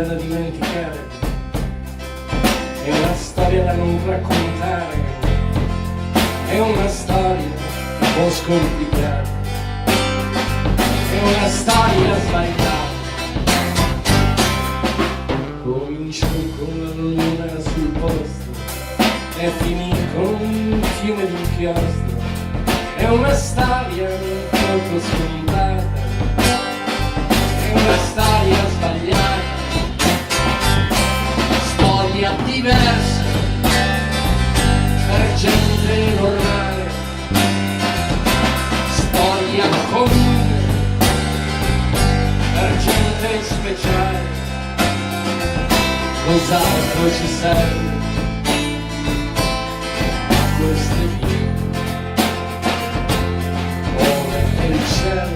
da dimenticare, è una storia da non raccontare, è una storia un po' scomplicata, è una storia sbagliata. Cominciò con la luna sul posto e finì con un fiume di inchiostro, è una storia molto scontata, è una storia sbagliata, storia diversa per gente normale, storia comune per gente speciale. Cos'altro ci serve a queste vite? Ora che il cielo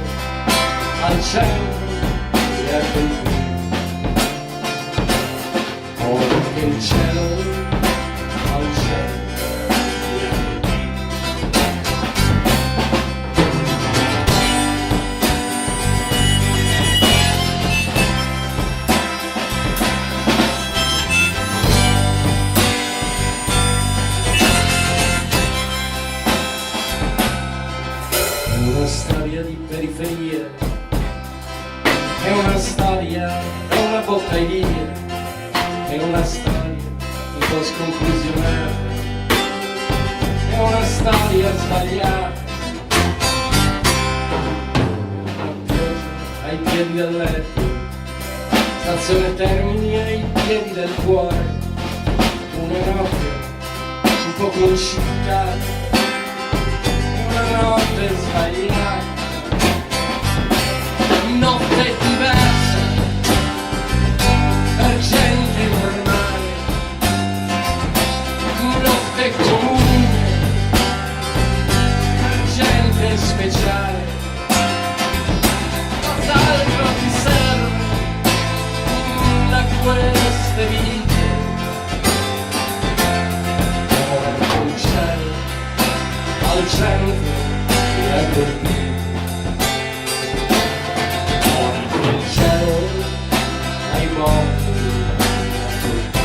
al centro si è colpito, ora che il cielo al centro si è una storia di periferia, è una storia, è una bottiglia, è una storia un po' sconclusionata, è una storia sbagliata, una pioggia ai piedi del letto, stazione Termini ai piedi del cuore, una notte un po' concitata, una notte sbagliata, notte diversa per gente normale, notte comune per gente speciale. Cos'altro ti serve da queste vite? Ora che il cielo al centro si è colpito, ora che il cielo ai morti ha colpito.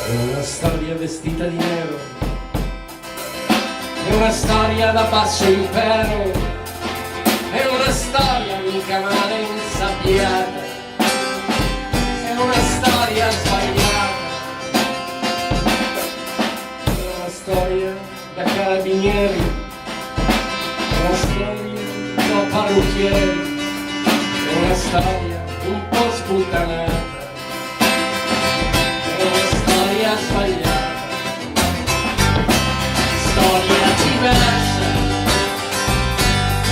È una storia vestita di nero, è una storia da basso impero, è una storia mica male insabbiata, è una storia sbagliata, è una storia da carabinieri, è una storia da parrucchieri, è una storia un po' sputtanata, è una storia sbagliata, storia diversa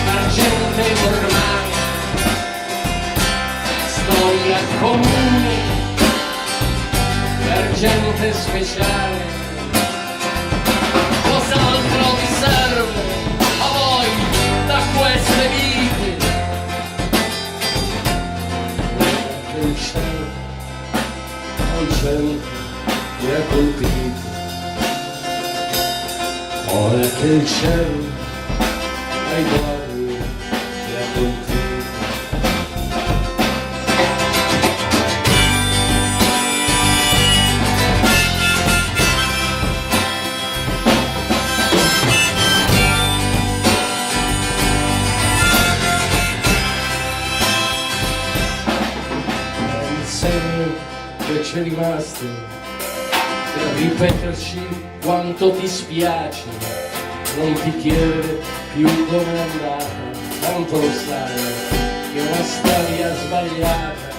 per gente normale, storia comune per gente speciale. Cos'altro vi serve a voi da queste vite? Che il cielo al centro mi ha colpito, ora che il cielo ai guardi si è colpito. Il segno che c'è rimasto per ripeterci quanto ti spiace, non ti chiedere più come è andata, tanto lo sai, che è una storia sbagliata.